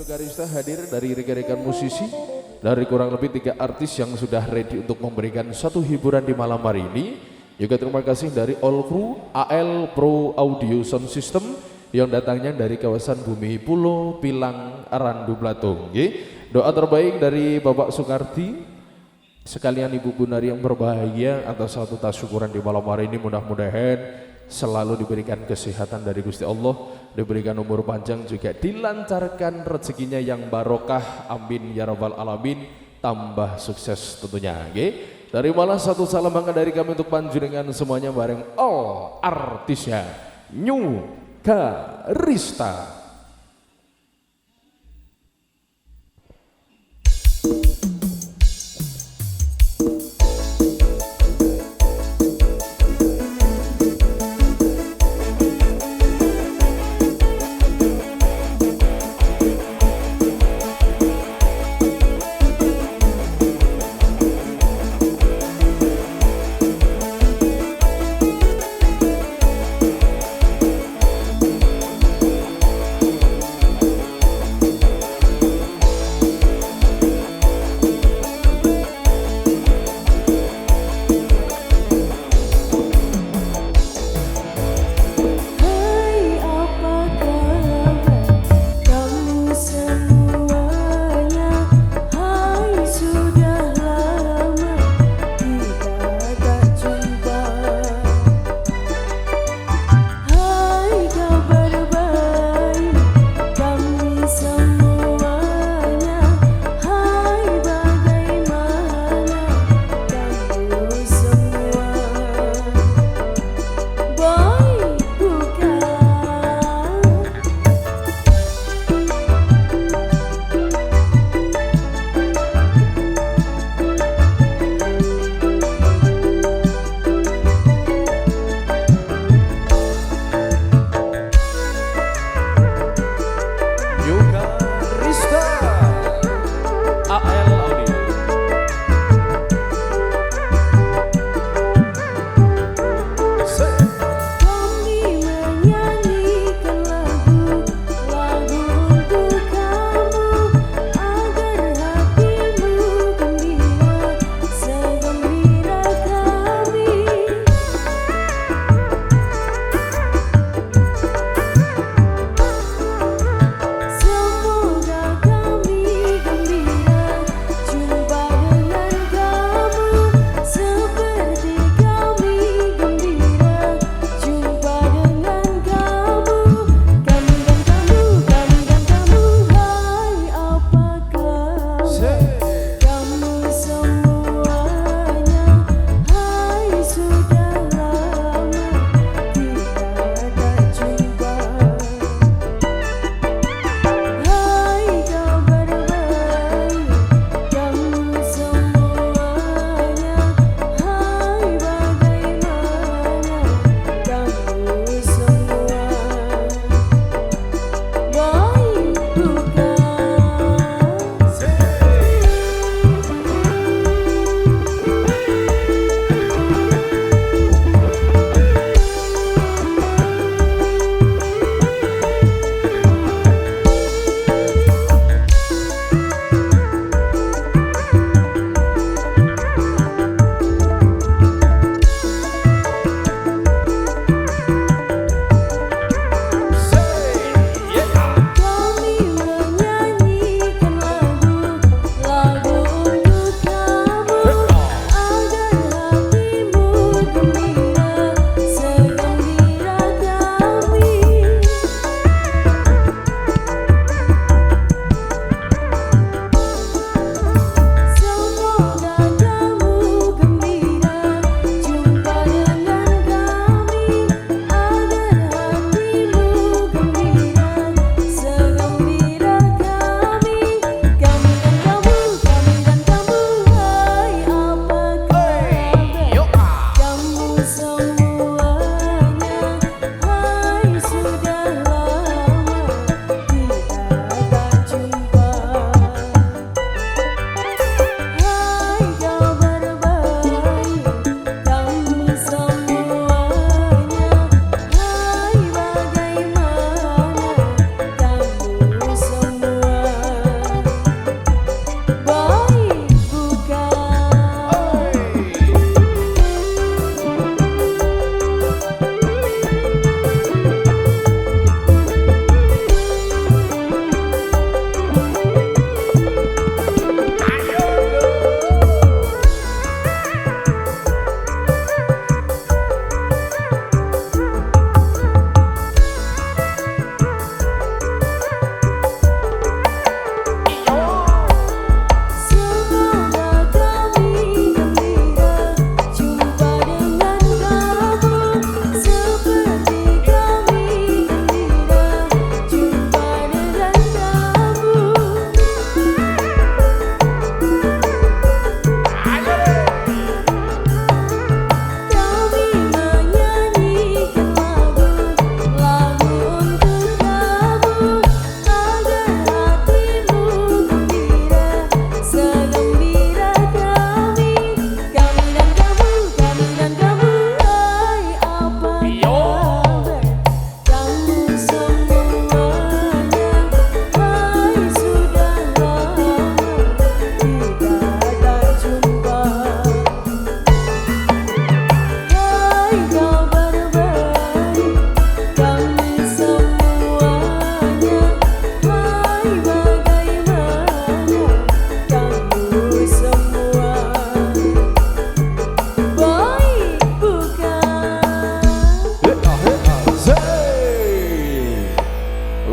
Garista hadir dari rekan-rekan musisi, dari kurang lebih 3 artis yang sudah ready untuk memberikan satu hiburan di malam hari ini. Juga terima kasih dari All Crew AL Pro Audio Sound System yang datangnya dari kawasan Bumi Pulo Pilang Randu Blatung. Doa terbaik dari Bapak Soekarti, sekalian Ibu Gunari yang berbahagia atas satu tas syukuran di malam hari ini, mudah-mudahan selalu diberikan kesehatan dari Gusti Allah, diberikan umur panjang, juga dilancarkan rezekinya yang barokah, amin ya rabbal alamin, tambah sukses tentunya. Dari malah satu salam bangga dari kami untuk panjenengan semuanya bareng all artisnya New Garista.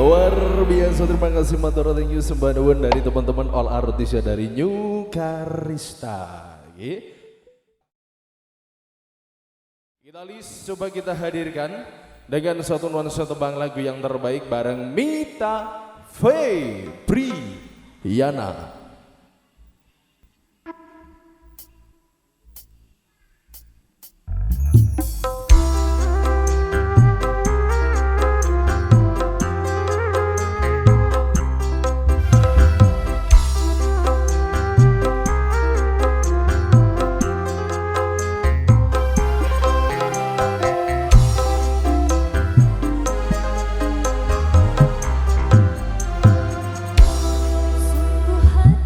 Luar biasa, terima kasih matur thank you sembah nuwun dari teman-teman all artis ya dari New Karista. Kita list coba kita hadirkan dengan satu nuansa tebang lagu yang terbaik bareng Mita Febriana. Sungguh hati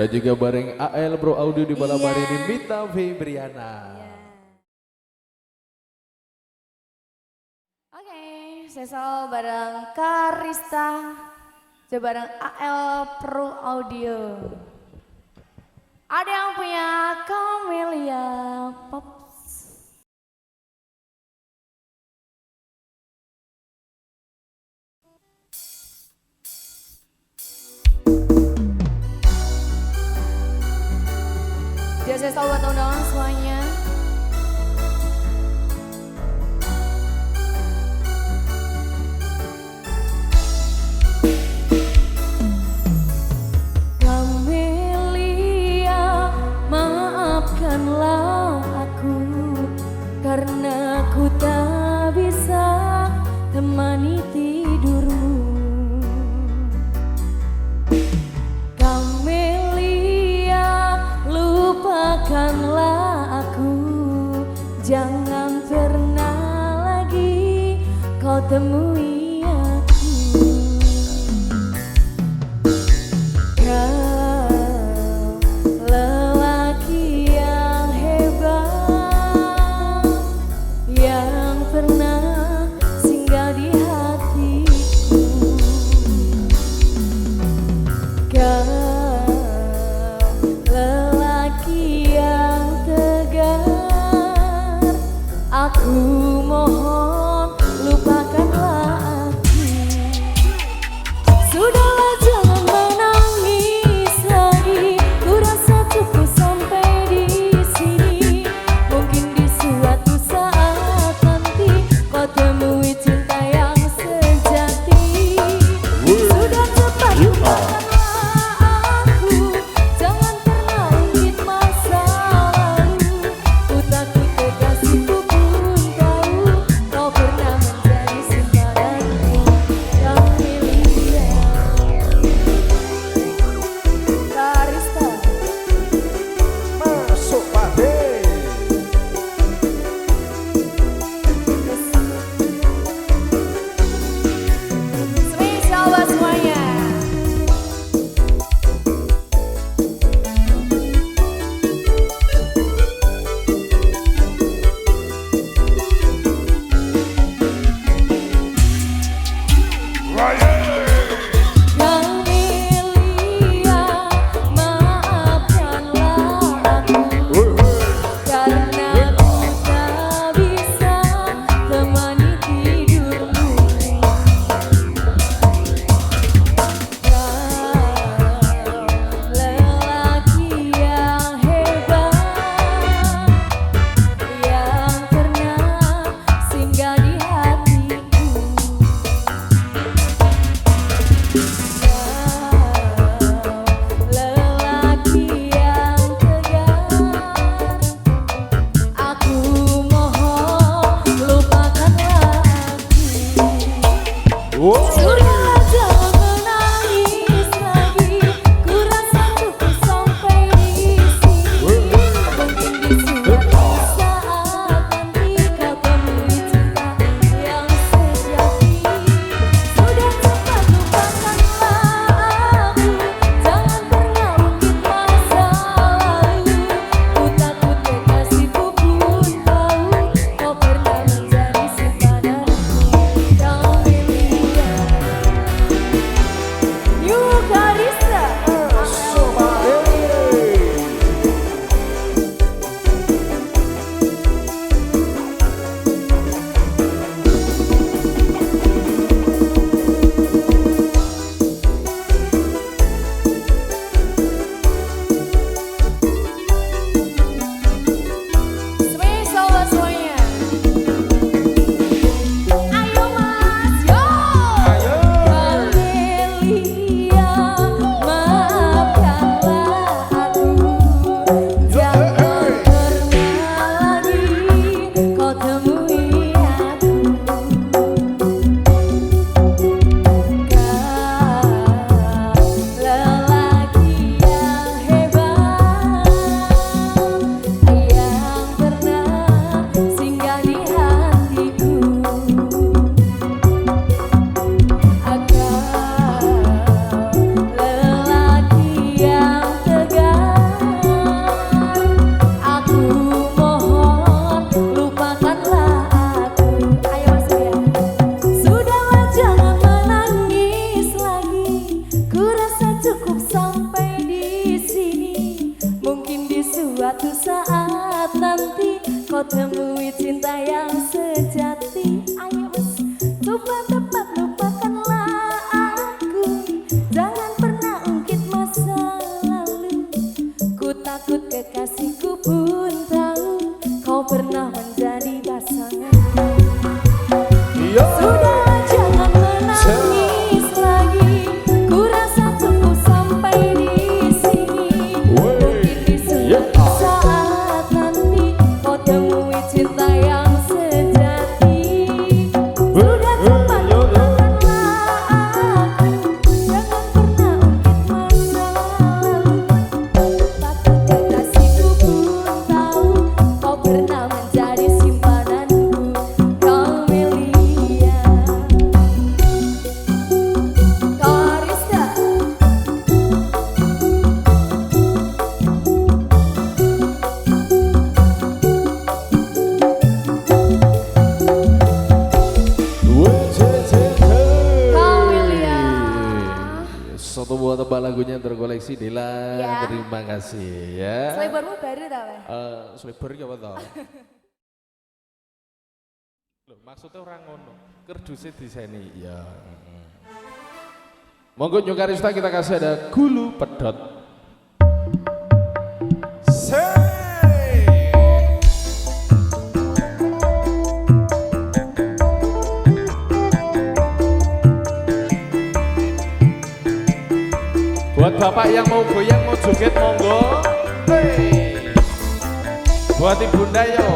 Dan juga bareng AL Pro Audio di malam hari ini Mita Febriana. Oke, sesal bareng Karista, coba bareng AL Pro Audio. Ada yang punya Camelia Pops. Biasa buat undangan semuanya. Camelia, maafkanlah aku karena ku tak bisa temani tidurmu. Lupakanlah aku, jangan pernah lagi kau temui aku. Kau lelaki yang hebat, yang pernah singgah di hatiku. Kau aku mohon lupakanlah aku. Sudahlah jangan menangis lagi. Ku rasa cukup sampai di sini. Mungkin di suatu saat nanti kau temui cinta yang sejati. Sudah cepat lupakanlah aku. Jangan pernah ungkit masa lalu. Ku takut kekasihku pernah menjadi pasangan. Yo. Sudah jangan menangis lagi, ku rasa cukup sampai di sini. Mungkin di suatu saat nanti kau temui cinta yang sejati. Sudah tepat katakanlah aku, jangan pernah ungkit masa lalu. Takut kekasihku pun tahu kau pernah menjadi simpananku, Camelia. Karista. Camelia. Satu buah tebak lagunya terkoleksi Dila. Ya. Terima kasih ya. Selebarmu baru tau ya? Selebar iki apa toh? Loh, maksudnya orang ngono. Kerdusnya diseni ya. Monggo Nyukarista kita kasih ada Gulu Pedot. Buat bapak yang mau goyang, mau joget, monggo. Hey. Buat ibunda yo.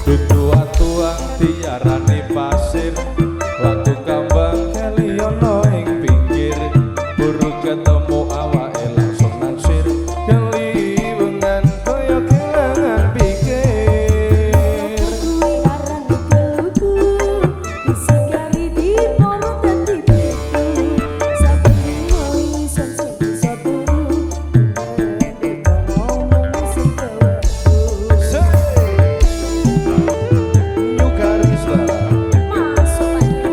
Tutuang diarani pasir, waktu kambang keliono ing pinggir, buru ketemu awake langsung naksir, keliwengan kaya kelangan pikir. Kuwi aran geluku, disegari di moro dadi beku. Saben dino ison sing bisa turu, ngomong sing keweku. Nyukarista. Masuk aja.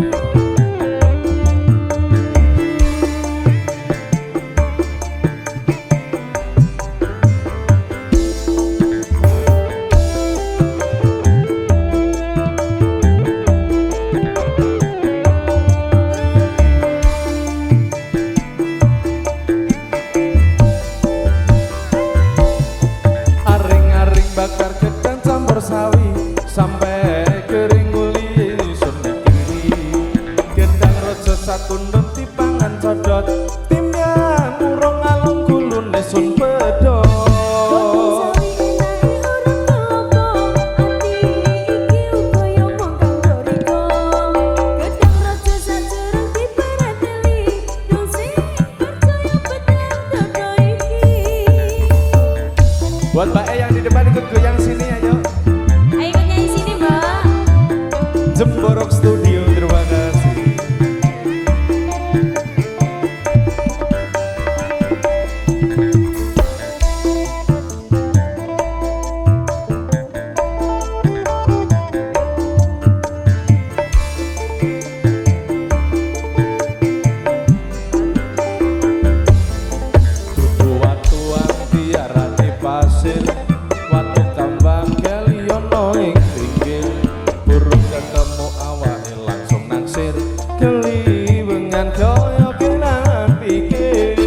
Aring-aring bakar gedang campur sawi, sampai kering nguli sun dikiri. Gedang rojo satundut dipangan codot, timnya urung alung gulune sun pedot. Buat Mbak E yang di depan ikut goyang sini ayo. Ayo ikut nyanyi sini, Mbak. Jemborok Studio, terima kasih. Tutuang diarani pasir, waktu kambang keliono ing pinggir, burung ketemu awake langsung naksir, keliwengan kaya kelangan pikir.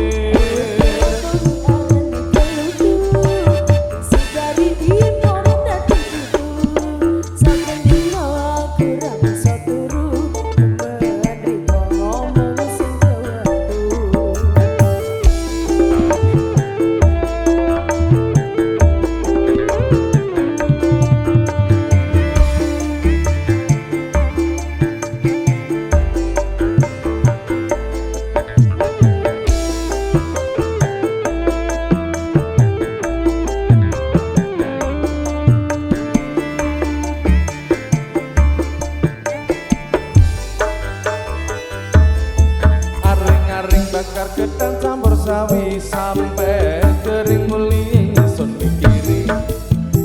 Aring-aring bakar gedang campur sawi, sampai kering muli sun kiri.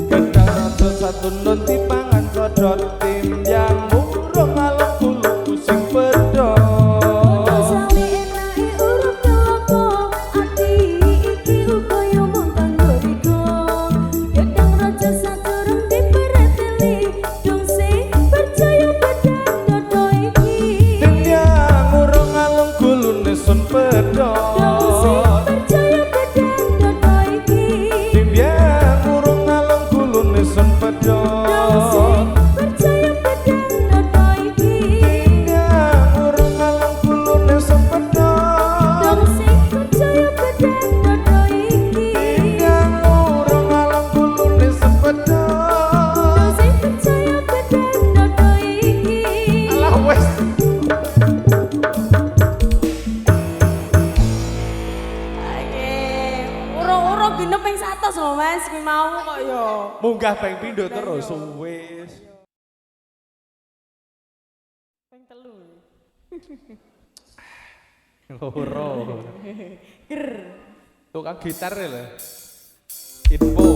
Gedang rojo satundut dipangan codot, tim yang urung alung gulu sing pedot. mau kok ya. Munggah ping pindho terus wis. Ping telu. Loro. Ger. Tukang gitar ya lho. Info.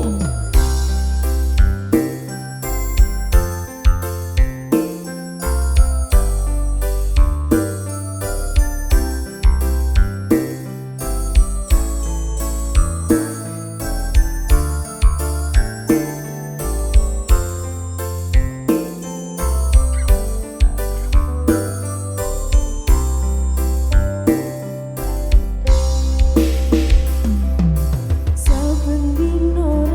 Saben dino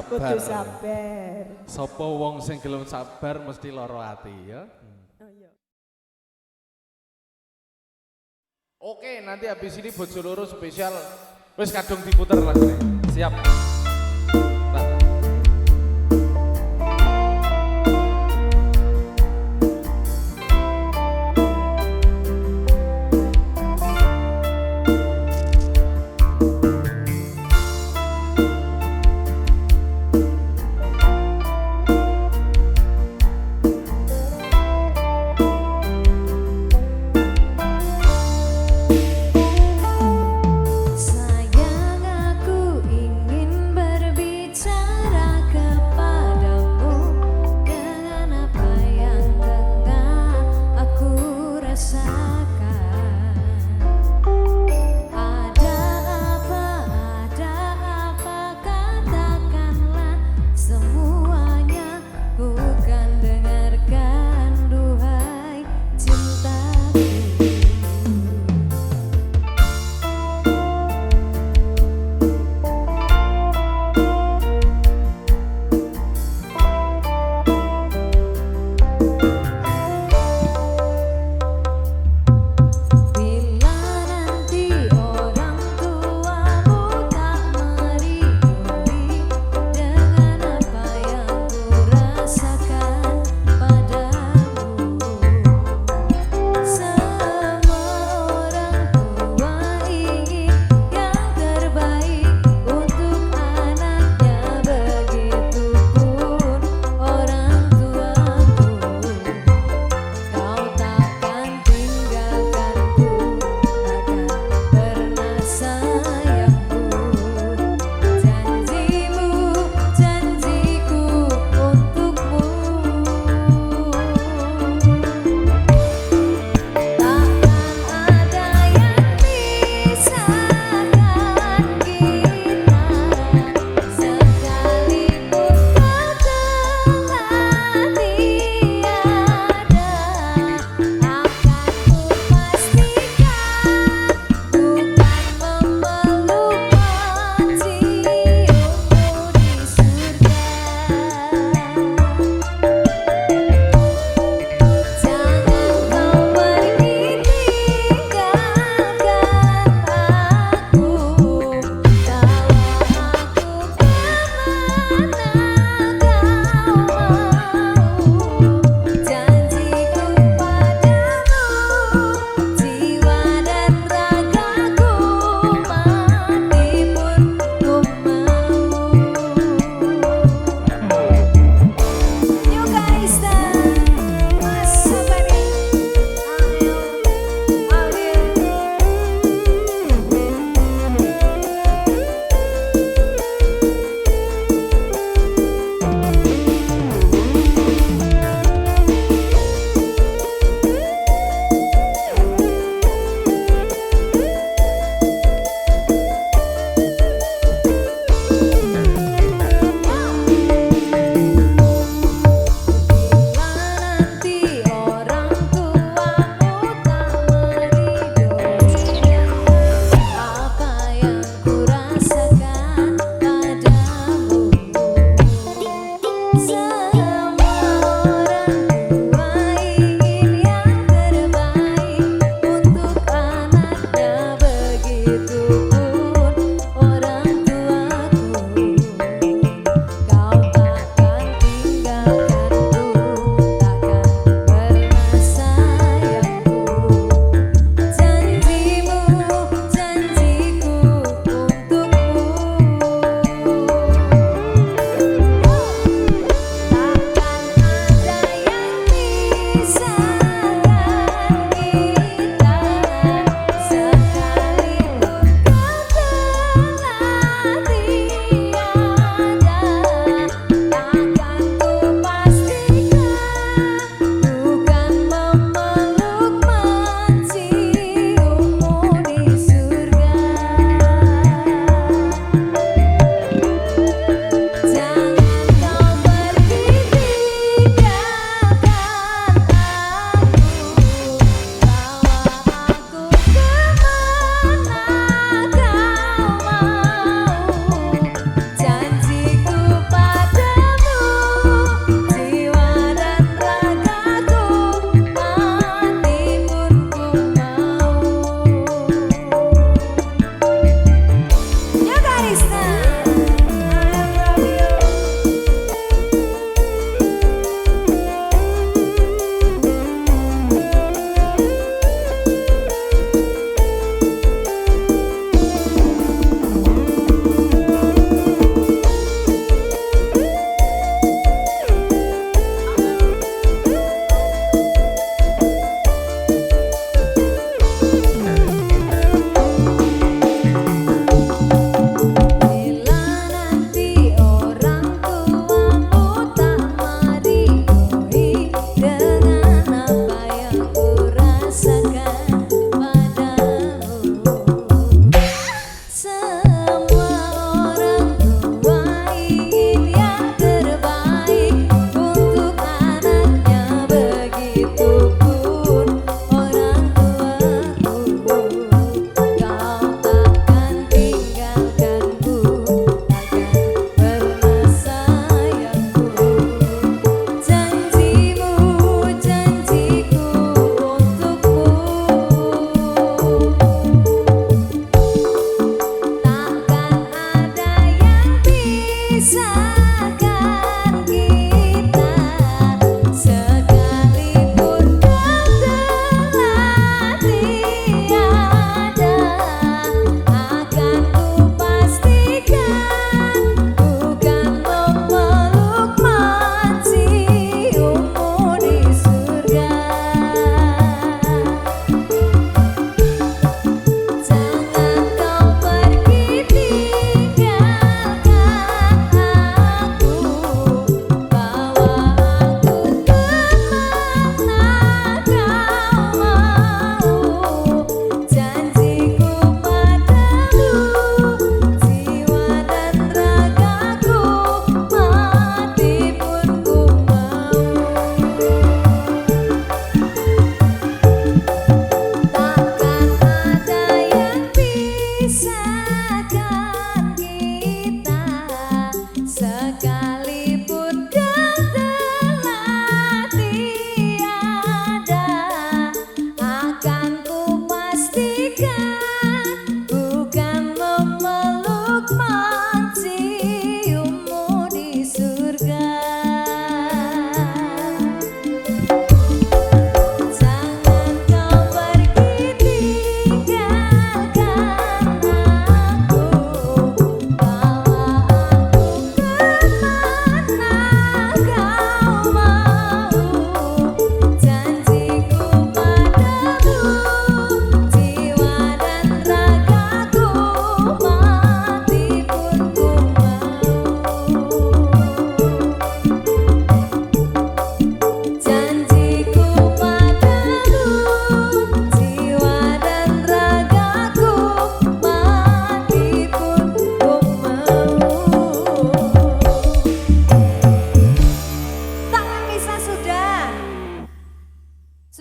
sabar. Kudu sabar. Sapa wong sing gelem sabar mesti lara ati ya. Oh iya. Oke, nanti habis ini Bojo Loro spesial wis kadung diputer lagune. Siap. Sayang aku ingin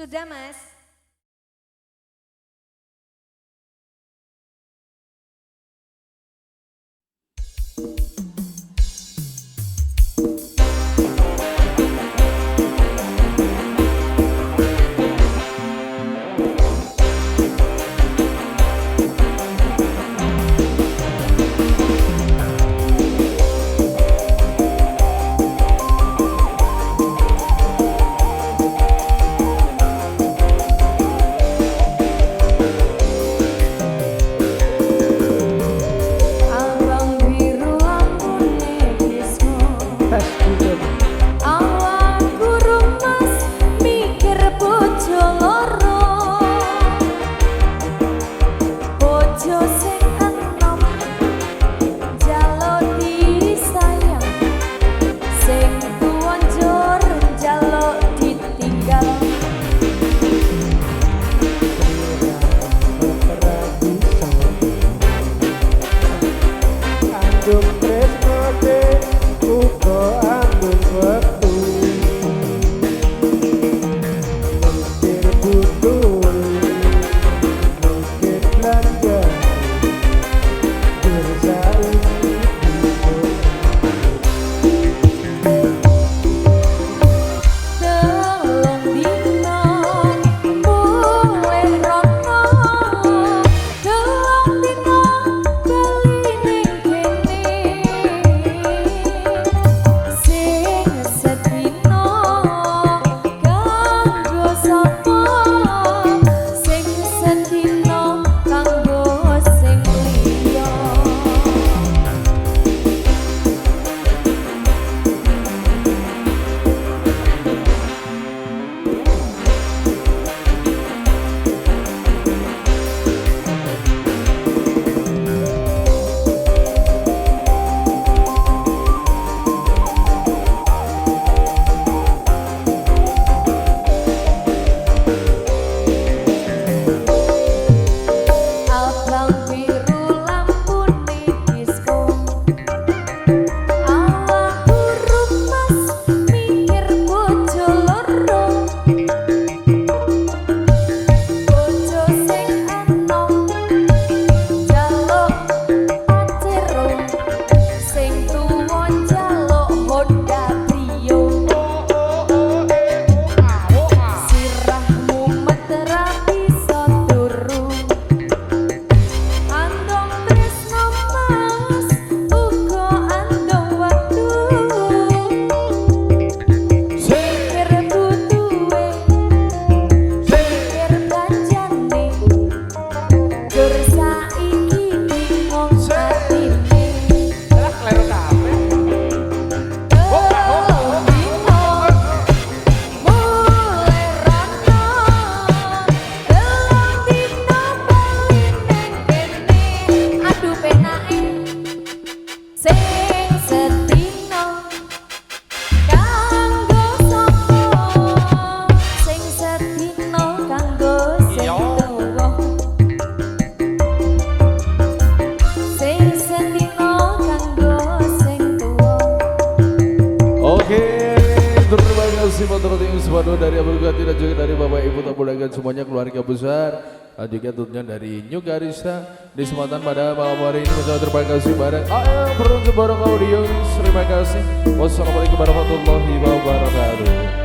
Sudah Mas? Terima kasih sepaduh dari Abang Gati dan juga dari Bapak Ibu tamu dan semuanya keluarga besar. Dan juga tentunya dari New Garista di kesempatan pada malam hari ini. Terima kasih bareng AM Peruntuk Barok Audio. Terima kasih. Wassalamualaikum warahmatullahi wabarakatuh.